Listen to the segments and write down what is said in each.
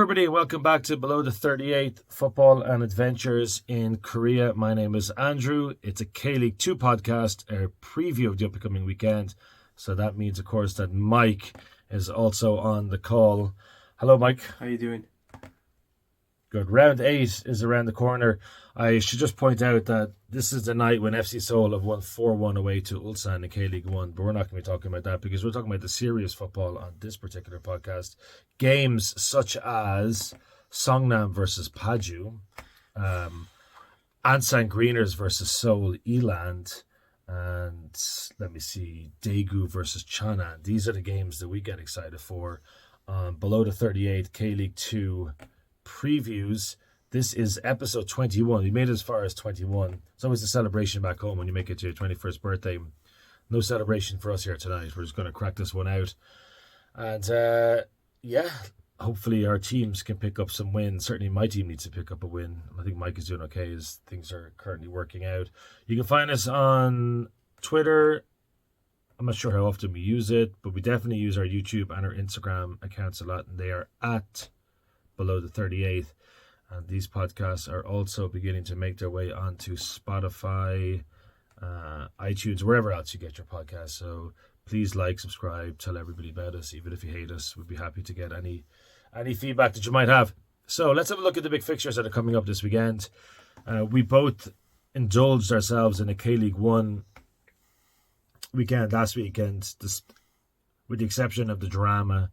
everybody, welcome back to Below the 38 Football and Adventures in Korea. My name is Andrew. It's a K-League 2 podcast, a preview of the upcoming weekend. So that means, of course, that Mike is also on the call. Hello, Mike. How you doing? Good. Round 8 is around the corner. I should just point out that this is the night when FC Seoul have won 4-1 away to Ulsan in K-League 1, but we're not going to be talking about that because we're talking about the serious football on this particular podcast. Games such as Songnam versus Paju, Ansan Greeners versus Seoul Eland, and let me see, Daegu versus Cheonan. These are the games that we get excited for. Below the 38 K-League 2 previews. This is episode 21. We made it as far as 21. It's always a celebration back home when you make it to your 21st birthday. No celebration for us here tonight. We're just going to crack this one out. And hopefully our teams can pick up some wins. Certainly my team needs to pick up a win. I think Mike is doing okay as things are currently working out. You can find us on Twitter. I'm not sure how often we use it, but we definitely use our YouTube and our Instagram accounts a lot. And they are at Below the 38th. And these podcasts are also beginning to make their way onto Spotify, iTunes, wherever else you get your podcasts. So please like, subscribe, tell everybody about us. Even if you hate us, we'd be happy to get any feedback that you might have. So let's have a look at the big fixtures that are coming up this weekend. We both indulged ourselves in a K-League 1 weekend last weekend, with the exception of the drama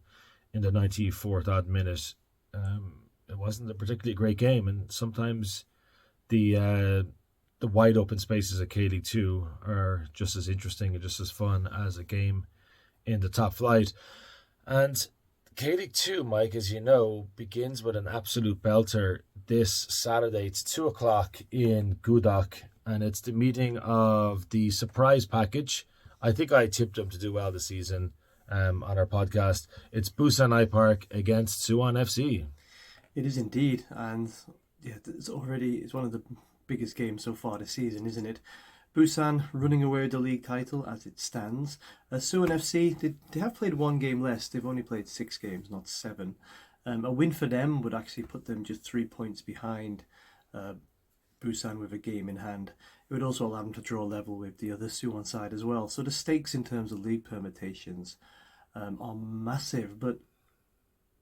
in the 94th odd minute. It wasn't a particularly great game, and sometimes the wide open spaces of K-League 2 are just as interesting and just as fun as a game in the top flight. And K-League 2, Mike, as you know, begins with an absolute belter this Saturday. It's 2 o'clock in Gudok, and it's the meeting of the surprise package. I think I tipped them to do well this season on our podcast. It's Busan I Park against Suwon FC. It is indeed, and it's one of the biggest games so far this season, isn't it? Busan running away with the league title as it stands. Suwon FC, they have played one game less. They've only played 6 games, not 7. A win for them would actually put them just 3 points behind Busan with a game in hand. It would also allow them to draw level with the other Suwon side as well. So the stakes in terms of league permutations are massive, but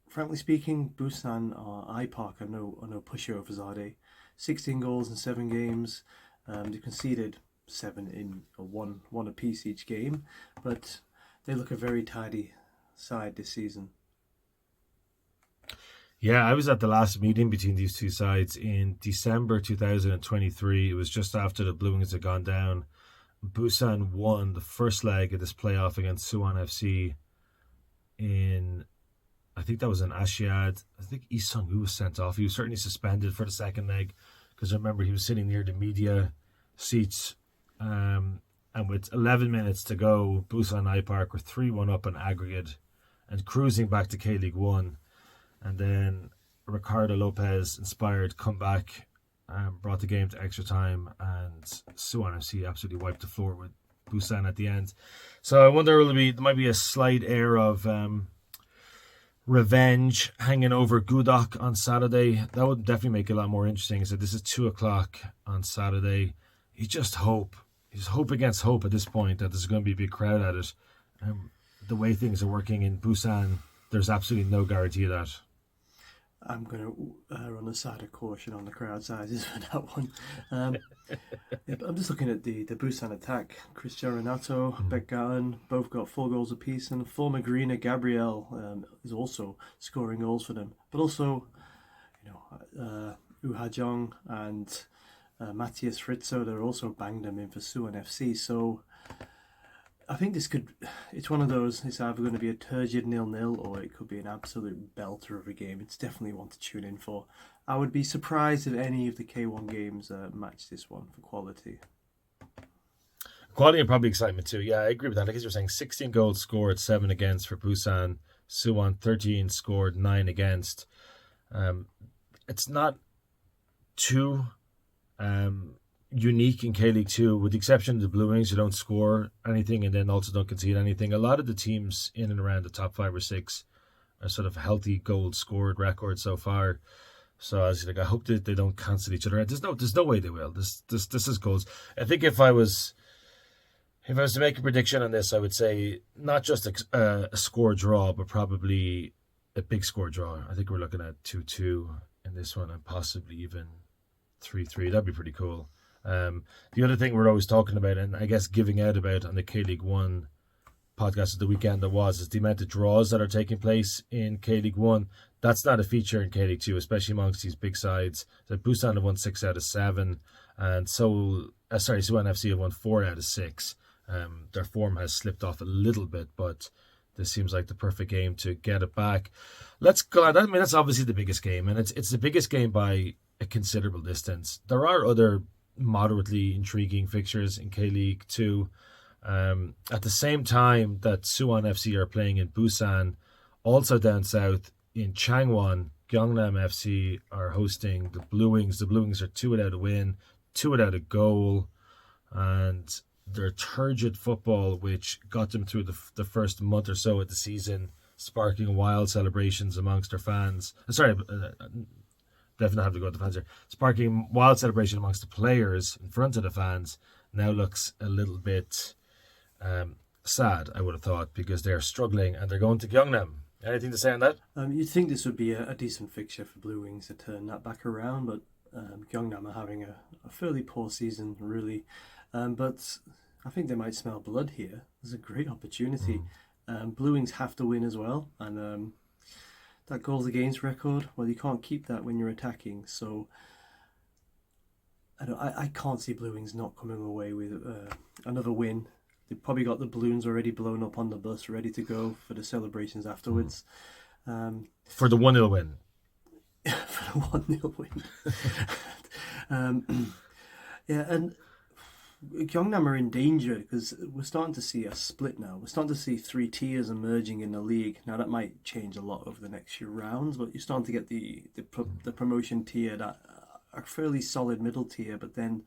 frankly speaking, Busan or I Park are no pushovers, are they? 16 goals in 7 games. They conceded 7 in one apiece each game, but they look a very tidy side this season. Yeah, I was at the last meeting between these two sides in December 2023. It was just after the Blue Wings had gone down. Busan won the first leg of this playoff against Suwon FC in, I think that was an Asiad. I think Lee Sung-woo was sent off. He was certainly suspended for the second leg because I remember he was sitting near the media seats. And with 11 minutes to go, Busan I Park were 3-1 up on aggregate and cruising back to K-League 1. And then Ricardo Lopez inspired comeback, brought the game to extra time, and Suwon FC absolutely wiped the floor with Busan at the end. So I wonder there might be a slight air of revenge hanging over Gudok on Saturday. That would definitely make it a lot more interesting. So this is 2 o'clock on Saturday. You just hope. It's hope against hope at this point that there's going to be a big crowd at it. The way things are working in Busan, there's absolutely no guarantee of that. I'm going to run a side of caution on the crowd sizes for that one. But I'm just looking at the Busan attack. Cristiano Renato, Beck Gallen, both got 4 goals apiece, and former Greener Gabriel is also scoring goals for them. But also, Woo Ha-jung and Matthias Fritzo, they're also banged them in for Suwon FC. So I think it's one of those, it's either going to be a turgid 0-0 or it could be an absolute belter of a game. It's definitely one to tune in for. I would be surprised if any of the K1 games match this one for quality. Quality and probably excitement too. Yeah, I agree with that. I guess you're saying 16 goals scored, 7 against for Busan. Suwon 13 scored, 9 against. It's not too unique in K-League 2, with the exception of the Blue Wings, who don't score anything and then also don't concede anything. A lot of the teams in and around the top 5 or 6 a sort of healthy goals scored record so far. So I was like, I hope that they don't cancel each other out. There's no way they will. This is goals. I think if I was to make a prediction on this, I would say not just a score draw, but probably a big score draw. I think we're looking at 2-2 in this one, and possibly even 3-3. That'd be pretty cool. The other thing we're always talking about, and I guess giving out about on the K League One podcast of the weekend is the amount of draws that are taking place in K League One. That's not a feature in K League Two, especially amongst these big sides. So Busan have won 6 out of 7, and Suwon FC have won 4 out of 6. Their form has slipped off a little bit, but this seems like the perfect game to get it back. Let's go. I mean, that's obviously the biggest game, and it's the biggest game by a considerable distance. There are other moderately intriguing fixtures in K League 2. At the same time that Suwon FC are playing in Busan, also down south in Changwon, Gyeongnam FC are hosting the Blue Wings. The Blue Wings are 2 without a win, 2 without a goal, and their turgid football, which got them through the first month or so of the season, sparking wild celebrations amongst their fans. Definitely have to go with the fans here. Sparking wild celebration amongst the players in front of the fans now looks a little bit sad, I would have thought, because they're struggling and they're going to Gyeongnam. Anything to say on that? You'd think this would be a decent fixture for Blue Wings to turn that back around, but Gyeongnam are having a fairly poor season, really. But I think they might smell blood here. There's a great opportunity. Blue Wings have to win as well, and that goals against record, well, you can't keep that when you're attacking. So I can't see Blue Wings not coming away with another win. They've probably got the balloons already blown up on the bus, ready to go for the celebrations afterwards. For the 1-0 win. For the 1-0 win. Yeah, and Gyeongnam are in danger because we're starting to see a split now. We're starting to see 3 tiers emerging in the league. Now, that might change a lot over the next few rounds, but you're starting to get the promotion tier that are fairly solid middle tier, but then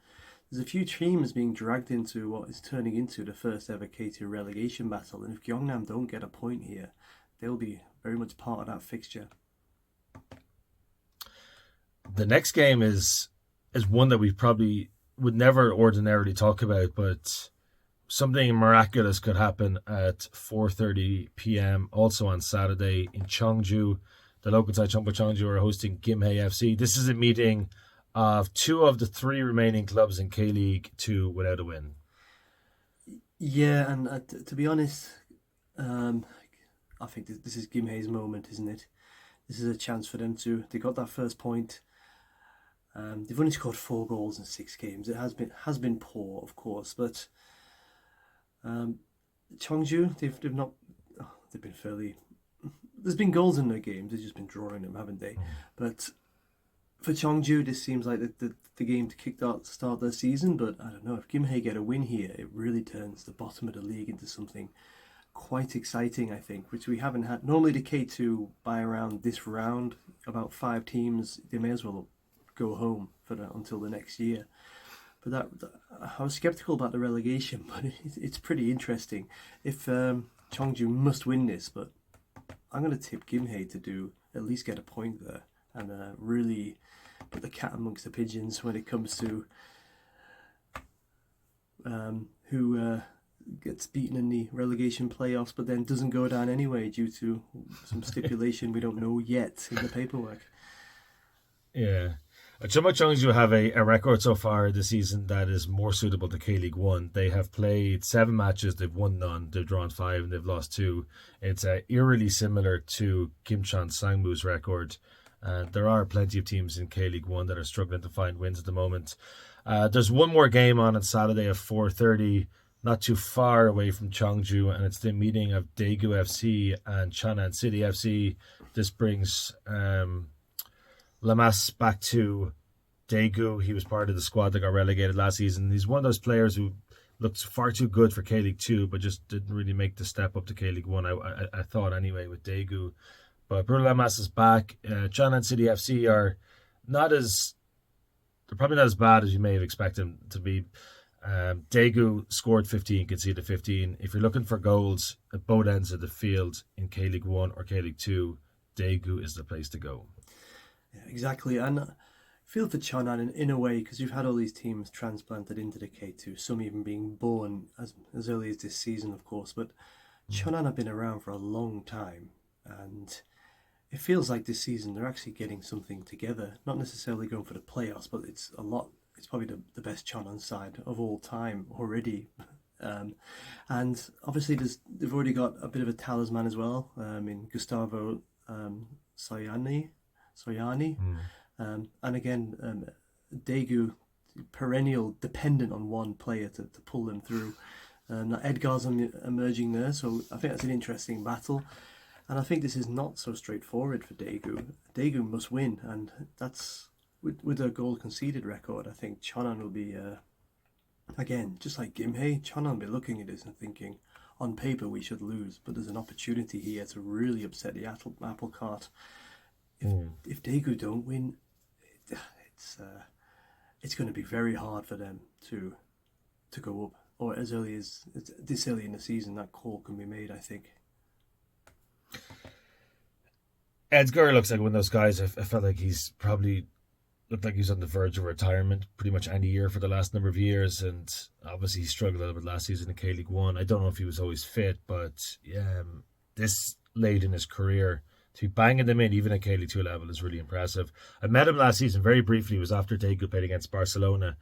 there's a few teams being dragged into what is turning into the first ever K2 relegation battle, and if Gyeongnam don't get a point here, they'll be very much part of that fixture. The next game is one that we probably would never ordinarily talk about, but something miraculous could happen at 4:30 p.m. also on Saturday in Cheongju. The local side Cheongju are hosting Gimhae FC. This is a meeting of 2 of the 3 remaining clubs in K League 2 without a win. Yeah, and to be honest, I think this is Gimhae's moment, isn't it? This is a chance for them they got that first point. They've only scored 4 goals in 6 games. It has been poor, of course, but Cheongju, they've been fairly. There's been goals in their games. They've just been drawing them, haven't they? But for Cheongju, this seems like the game to start their season. But I don't know, if Gimhae get a win here, it really turns the bottom of the league into something quite exciting, I think, which we haven't had. Normally the K2 by around this round, about 5 teams, they may as well go home until the next year. But I was sceptical about the relegation, but it's pretty interesting. If Cheongju must win this, but I'm going to tip Gimhae to at least get a point there and really put the cat amongst the pigeons when it comes to who gets beaten in the relegation playoffs, but then doesn't go down anyway due to some stipulation we don't know yet in the paperwork. Yeah. Cheongju have a record so far this season that is more suitable to K League 1. They have played 7 matches, they've won none, they've drawn 5, and they've lost 2. It's eerily similar to Kimcheon Sangmu's record. There are plenty of teams in K League 1 that are struggling to find wins at the moment. There's one more game on Saturday at 4:30, not too far away from Cheongju, and it's the meeting of Daegu FC and Cheonan City FC. This brings Lamas back to Daegu. He was part of the squad that got relegated last season. He's one of those players who looks far too good for K League 2, but just didn't really make the step up to K League 1, I thought anyway, with Daegu. But Bruno Lamas is back. Cheonan City FC they're probably not as bad as you may have expected them to be. Daegu scored 15, conceded 15. If you're looking for goals at both ends of the field in K League 1 or K League 2, Daegu is the place to go. Yeah, exactly. And I feel for Chonan in a way because you've had all these teams transplanted into the K2, some even being born as early as this season, of course. But Chonan have been around for a long time, and it feels like this season they're actually getting something together. Not necessarily going for the playoffs, but it's a lot. It's probably the best Chonan side of all time already. Um, and obviously, they've already got a bit of a talisman as well in Gustavo Soyani. Soyani. Mm. And again, Daegu, perennial dependent on one player to pull them through. Edgar's emerging there, so I think that's an interesting battle. And I think this is not so straightforward for Daegu. Daegu must win, and that's with a goal conceded record. I think Chonan will be, again, just like Gimhae, Chonan will be looking at this and thinking, on paper we should lose, but there's an opportunity here to really upset the apple cart. If Daegu don't win, it's going to be very hard for them to go up, or as early as this early in the season, that call can be made. I think. Edgar looks like one of those guys. I felt like he's probably looked like he's on the verge of retirement pretty much any year for the last number of years, and obviously he struggled a little bit last season in K League 1. I don't know if he was always fit, but this late in his career, to be banging them in even at K League 2 level is really impressive. I met him last season very briefly. It was after Daegu played against Barcelona,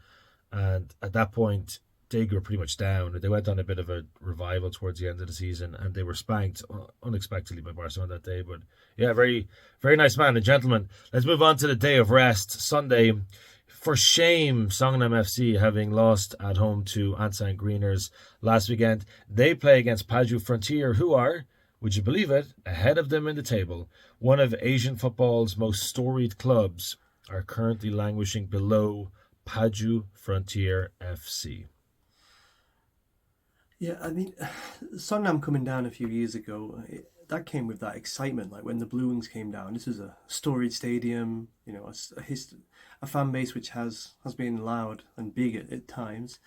and at that point Daegu were pretty much down. They went on a bit of a revival towards the end of the season, and they were spanked unexpectedly by Barcelona that day. But yeah, very, very nice man and gentleman. Let's move on to the day of rest, Sunday. For shame, Songnam FC having lost at home to Ansan Greeners last weekend. They play against Paju Frontier, who are, would you believe it, ahead of them in the table. One of Asian football's most storied clubs are currently languishing below Paju Frontier FC. Yeah, I mean, Songnam coming down a few years ago, that came with that excitement. Like when the Blue Wings came down, this is a storied stadium, a fan base which has been loud and big at times.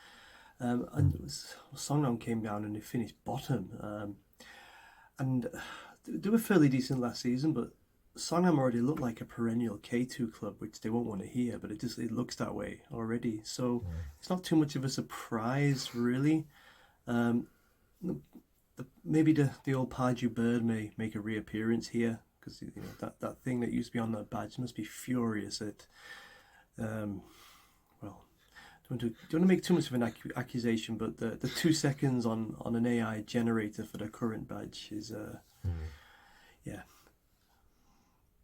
And Songnam came down and they finished bottom. And they were fairly decent last season, but Songnam already looked like a perennial K2 club, which they won't want to hear, but it looks that way already. So it's not too much of a surprise, really. Maybe the old Paju bird may make a reappearance here because that thing that used to be on that badge must be furious at. Well, don't want to make too much of an accusation, but the 2 seconds on an AI generator for the current badge is yeah,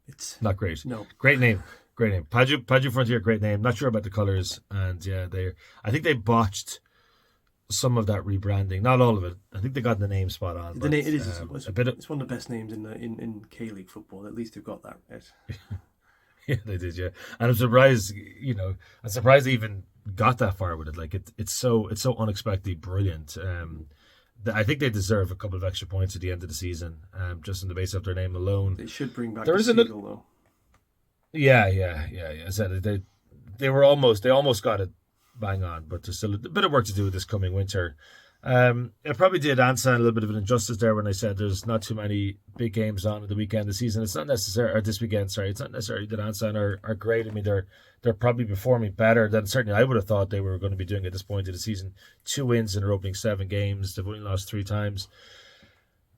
it's not great. No, great name. Paju Frontier, great name. Not sure about the colors, and yeah, I think they botched some of that rebranding, not all of it. I think they got the name spot on. But, it's one of the best names in K League football. At least they've got that right. Yeah, they did. Yeah, and I'm surprised. I'm surprised they even got that far with it. Like it's so unexpectedly brilliant. I think they deserve a couple of extra points at the end of the season, just on the basis of their name alone. They should bring back the seagull, though. Yeah. I said they almost got it bang on, but there's still a bit of work to do this coming winter. I probably did Ansan a little bit of an injustice there when I said there's not too many big games on at the weekend this season. It's not necessary, or this weekend, sorry. It's not necessarily that Ansan are great. I mean, they're probably performing better than certainly I would have thought they were going to be doing at this point of the season. 2 wins in their opening 7 games. They've only lost 3 times.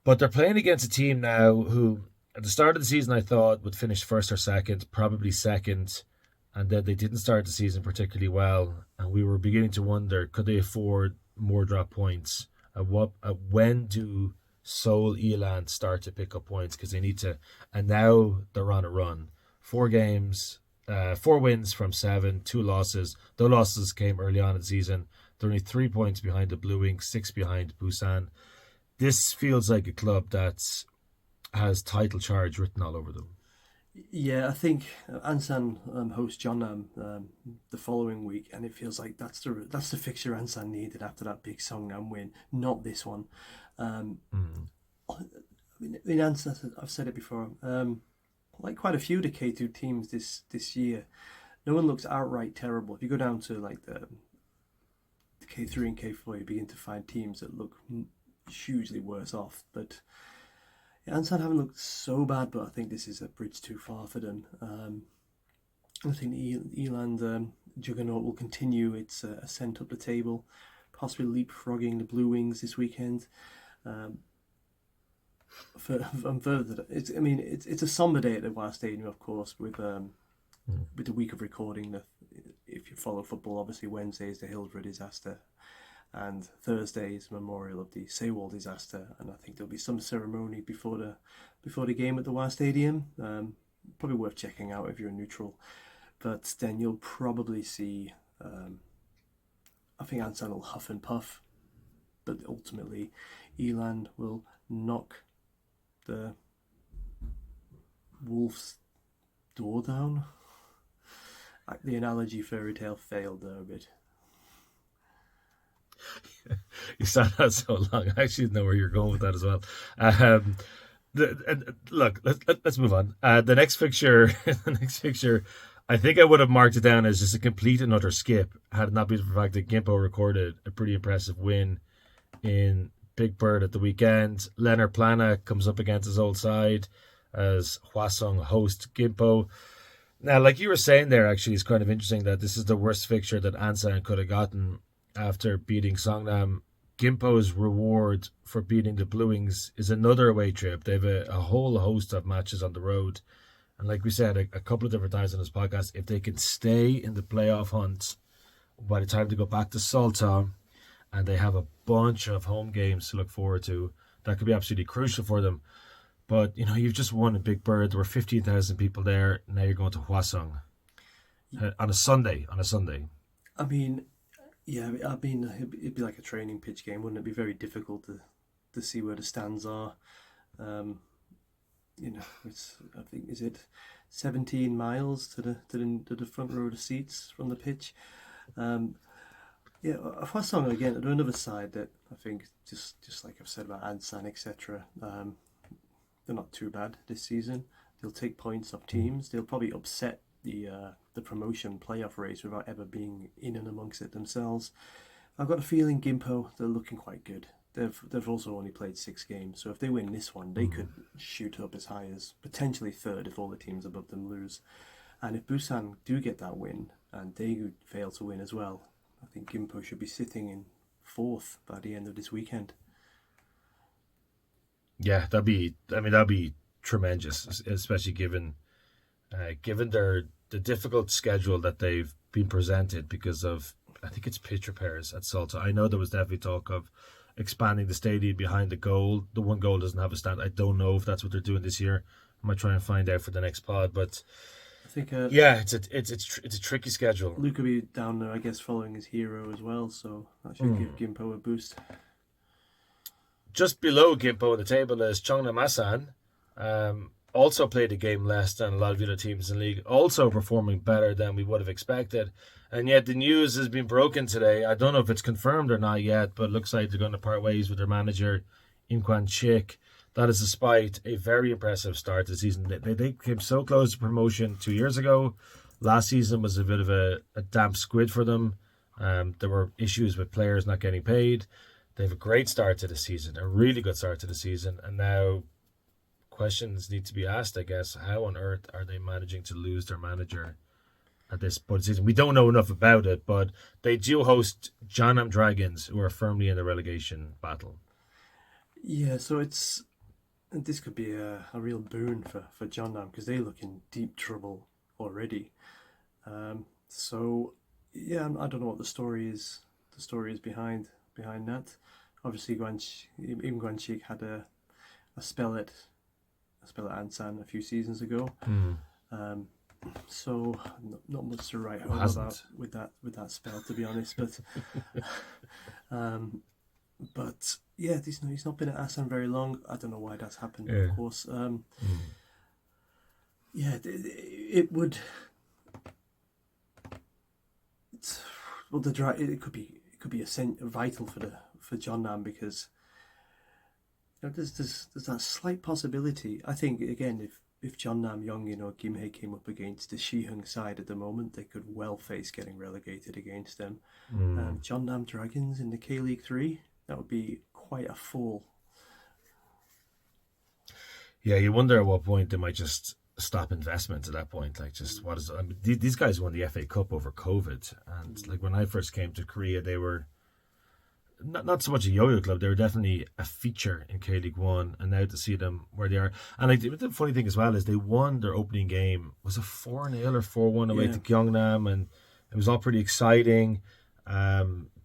But they're playing against a team now who, at the start of the season, I thought would finish first or second, probably second. And then they didn't start the season particularly well. And we were beginning to wonder, could they afford more drop points? When do Seoul Elan start to pick up points? Because they need to. And now they're on a run. 4 games, 4 wins from 7, 2 losses. Those losses came early on in the season. They're only 3 points behind the Blue Wings, 6 behind Busan. This feels like a club that has title charge written all over them. Yeah, I think Ansan hosts Jeonnam the following week, and it feels like that's the fixture Ansan needed after that big Songnam win, not this one. In Ansan, I've said it before, like quite a few of the K2 teams this year, no one looks outright terrible. If you go down to like the K3 and K4, you begin to find teams that look hugely worse off. But Ansan haven't looked so bad, but I think this is a bridge too far for them. I think the Eland juggernaut will continue its ascent up the table, possibly leapfrogging the Blue Wings this weekend. Further, it's a somber day at the West Stadium, of course, with the week of recording. If you follow football, obviously Wednesday is the Hillsborough disaster, and Thursday is memorial of the Sewol disaster. And I think there'll be some ceremony before the game at the West Stadium. Probably worth checking out if you're neutral. But then you'll probably see, I think Ansan will huff and puff, but ultimately Eland will knock the Wolves' door down. The analogy fairy tale failed there a bit. You sound that so long. I actually know where you're going with that as well. Look, let's move on. The next fixture, I think I would have marked it down as just a complete and utter skip had it not been for the fact that Gimpo recorded a pretty impressive win in Big Bird at the weekend. Leonard Plana comes up against his old side as Hwasong host Gimpo. Now, like you were saying there, actually, it's kind of interesting that this is the worst fixture that Ansan could have gotten after beating Songnam. Gimpo's reward for beating the Blue Wings is another away trip. They have a whole host of matches on the road. And like we said a couple of different times on this podcast, if they can stay in the playoff hunt by the time they go back to Salta, and they have a bunch of home games to look forward to, that could be absolutely crucial for them. But, you've just won a Big Bird. There were 15,000 people there. Now you're going to Hwasong on a Sunday. I mean, yeah, it'd be like a training pitch game, wouldn't it? Be very difficult to see where the stands are. It's, I think, is it 17 miles to the front row of the seats from the pitch? Hwasong again. They're another side that I think just like I've said about Ansan, etc. They're not too bad this season. They'll take points off teams. They'll probably upset the promotion playoff race without ever being in and amongst it themselves. I've got a feeling Gimpo, they're looking quite good. They've also only played 6 games, so if they win this one, they could shoot up as high as potentially third if all the teams above them lose. And if Busan do get that win and they fail to win as well, I think Gimpo should be sitting in 4th by the end of this weekend. Yeah, that'd be tremendous, especially given the difficult schedule that they've been presented because of, I think it's pitch repairs at Salta. I know there was definitely talk of expanding the stadium behind the goal. The one goal doesn't have a stand. I don't know if that's what they're doing this year. I might try and find out for the next pod, but I think it's a tricky schedule. Luke will be down there, I guess, following his hero as well, so that should give Gimpo a boost. Just below Gimpo on the table is Cheongnam Asan. Also played a game less than a lot of the other teams in the league. Also performing better than we would have expected. And yet the news has been broken today. I don't know if it's confirmed or not yet, but it looks like they're going to part ways with their manager, In Kwan-chik. That is despite a very impressive start to the season. They came so close to promotion 2 years ago. Last season was a bit of a damp squid for them. There were issues with players not getting paid. They have a great start to the season, a really good start to the season. And now questions need to be asked, I guess. How on earth are they managing to lose their manager at this point of the season? We don't know enough about it, but they do host Jeonnam Dragons, who are firmly in the relegation battle. Yeah, so this could be a real boon for Jeonnam because they look in deep trouble already. So yeah, I don't know what the story is. The story is behind that. Obviously, Im Kwan-chik had a spell at Ansan a few seasons ago. So not much to write home about with that spell, to be honest. But yeah, he's not been at Asan very long. I don't know why that's happened. Of course, it would. It could be vital for Jeonnam because there's that slight possibility. I think again, if if Jeonnam Yongin or Gimhae came up against the Shihung side at the moment, they could well face getting relegated against them. Jeonnam Dragons in the K-League 3, that would be quite a fall. Yeah, you wonder at what point they might just stop investment at that point. Like, just what is? I mean, these guys won the FA Cup over COVID, and like when I first came to Korea, they were not so much a yo-yo club. They were definitely a feature in K League One, and now to see them where they are, and like the funny thing as well is they won their opening game. Was it 4-0 or 4-1 away to Gyeongnam, and it was all pretty exciting.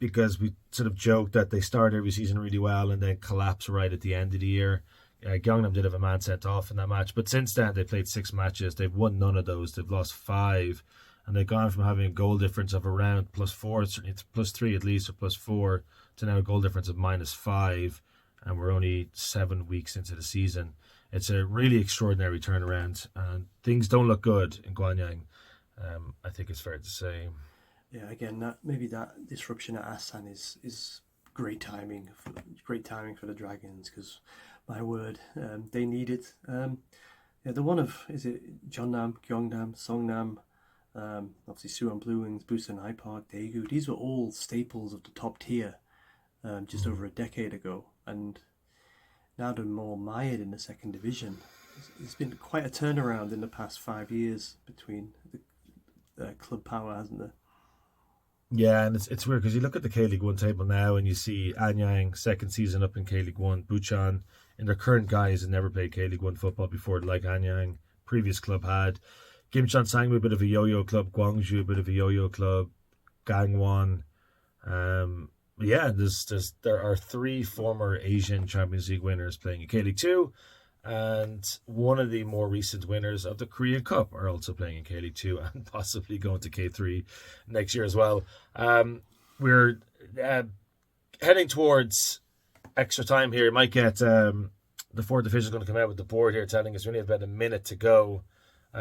Because we sort of joked that they start every season really well and then collapse right at the end of the year. Gyeongnam did have a man sent off in that match, but since then they played 6 matches. They've won none of those. They've lost 5, and they've gone from having a goal difference of around +4, certainly it's +3 at least, or +4, to now a goal difference of -5, and we're only 7 weeks into the season. It's a really extraordinary turnaround, and things don't look good in Gwangyang. I think it's fair to say. Yeah, again, that disruption at Asan is great timing for the Dragons, because my word, they need it. The one of, is it Jeonnam, Gyeongnam, Songnam, obviously Suwon Blue Wings, Busan iPark, Daegu. These were all staples of the top tier just over a decade ago, and now they're more mired in the second division. It's been quite a turnaround in the past 5 years between the club power, hasn't there? Yeah, and it's weird because you look at the K-League 1 table now and you see Anyang, second season up in K-League 1, Buchan, and their current guys had never played K-League 1 football before, like Anyang, previous club had. Gimcheon Sangmu, a bit of a yo-yo club, Gwangju, a bit of a yo-yo club, Gangwon. There are 3 former Asian Champions League winners playing in K-League 2, and one of the more recent winners of the Korean Cup are also playing in K-League 2 and possibly going to K3 next year as well. We're heading towards extra time here. You might get the 4th division is going to come out with the board here telling us we only have about a minute to go,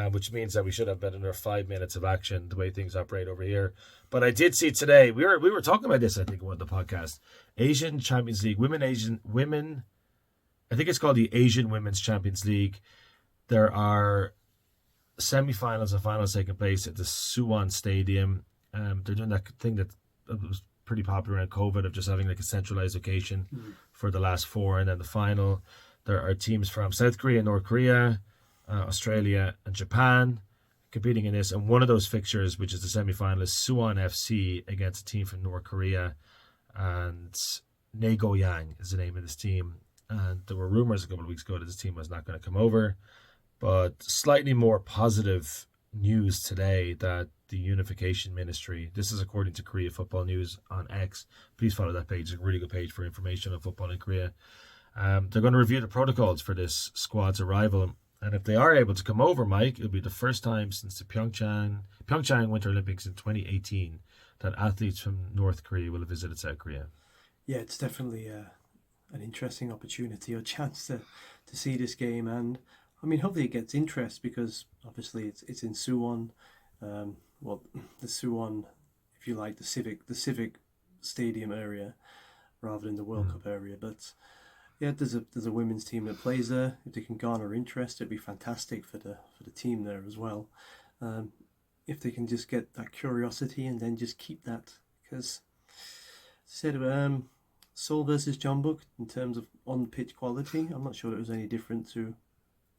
which means that we should have about another 5 minutes of action the way things operate over here. But I did see today, we were talking about this, I think, on the podcast, Asian Champions League, women, I think it's called the Asian Women's Champions League. There are semi-finals and finals taking place at the Suwon Stadium. They're doing that thing that was pretty popular around COVID of just having like a centralized location for the last 4, and then the final. There are teams from South Korea, North Korea, Australia, and Japan competing in this. And one of those fixtures, which is the semi-final, is Suwon FC against a team from North Korea, and Nagoyang is the name of this team. And there were rumors a couple of weeks ago that this team was not going to come over. But slightly more positive news today that the Unification Ministry, this is according to Korea Football News on X. Please follow that page. It's a really good page for information on football in Korea. They're going to review the protocols for this squad's arrival. And if they are able to come over, Mike, it'll be the first time since the Pyeongchang Winter Olympics in 2018 that athletes from North Korea will have visited South Korea. Yeah, it's definitely an interesting opportunity or chance to see this game, and I mean hopefully it gets interest, because obviously it's in Suwon, the Suwon, if you like, the civic stadium area rather than the World Cup area. But yeah, there's a women's team that plays there. If they can garner interest, it'd be fantastic for the team there as well. If they can just get that curiosity and then just keep that, because as I said, Seoul versus Jeonbuk, in terms of on-pitch quality, I'm not sure it was any different to,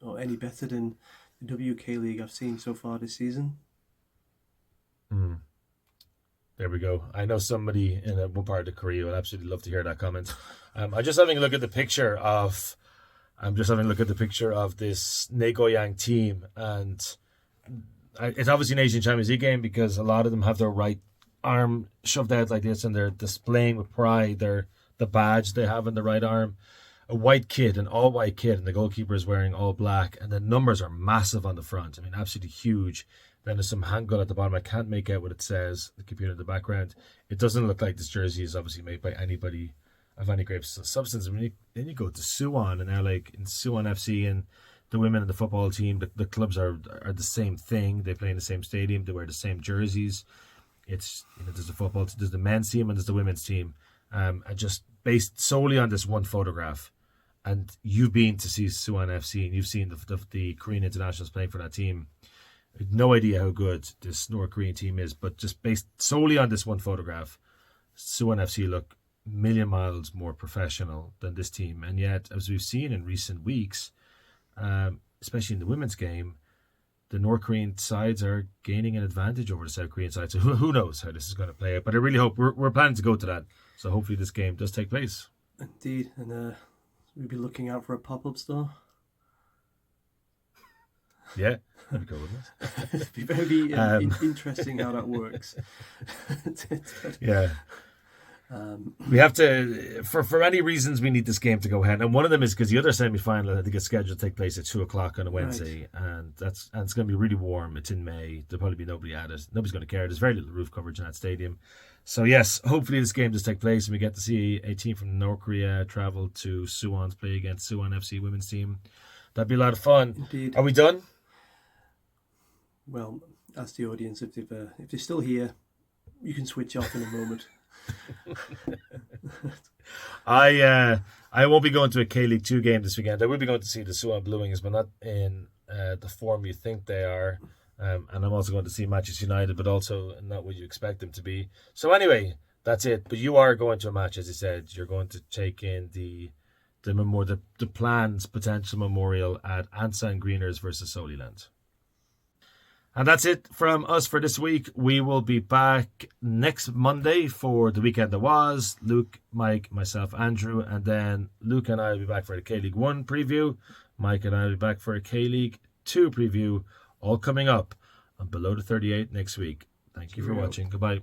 or any better than the WK League I've seen so far this season. There we go. I know somebody in one part of Korea would absolutely love to hear that comment. I'm just having a look at the picture of this Nagoyang team, and it's obviously an Asian Champions League game because a lot of them have their right arm shoved out like this, and they're displaying with pride the badge they have in the right arm. An all-white kid, and the goalkeeper is wearing all black, and the numbers are massive on the front. I mean, absolutely huge. Then there's some Hangul at the bottom. I can't make out what it says, the computer in the background. It doesn't look like this jersey is obviously made by anybody of any great substance. I mean, then you go to Suwon, and now like in Suwon FC and the women and the football team, the clubs are the same thing. They play in the same stadium. They wear the same jerseys. It's, there's the men's team and there's the women's team. And just based solely on this one photograph, and you've been to see Suwon FC and you've seen the Korean internationals playing for that team. I have no idea how good this North Korean team is, but just based solely on this one photograph, Suwon FC look a million miles more professional than this team. And yet, as we've seen in recent weeks, especially in the women's game, the North Korean sides are gaining an advantage over the South Korean side. So who knows how this is going to play out. But I really hope we're planning to go to that. So hopefully this game does take place. Indeed. And we'll be looking out for a pop-up store. Yeah, that'd be cool, wouldn't It'd be very interesting how that works. Yeah. We have to, for many reasons, we need this game to go ahead, and one of them is because the other semi-final I think is scheduled to take place at 2:00 on a Wednesday, right. and it's going to be really warm. It's in May. There'll probably be nobody at it. Nobody's going to care. There's very little roof coverage in that stadium. So yes, hopefully this game does take place, and we get to see a team from North Korea travel to Suwon to play against Suwon FC women's team. That'd be a lot of fun. Indeed. Are we done? Well, ask the audience if they're still here. You can switch off in a moment. I won't be going to a K-League 2 game this weekend. I will be going to see the Suwon Blue Wings, but not in the form you think they are. And I'm also going to see Manchester United, but also not what you expect them to be. So anyway, that's it. But you are going to a match, as you said. You're going to take in the planned potential memorial at Ansan Greeners versus Soliland. And that's it from us for this week. We will be back next Monday for the weekend that was. Luke, Mike, myself, Andrew, and then Luke and I will be back for the K-League 1 preview. Mike and I will be back for a K-League 2 preview, all coming up on Below the 38 next week. Thank you for watching. Goodbye.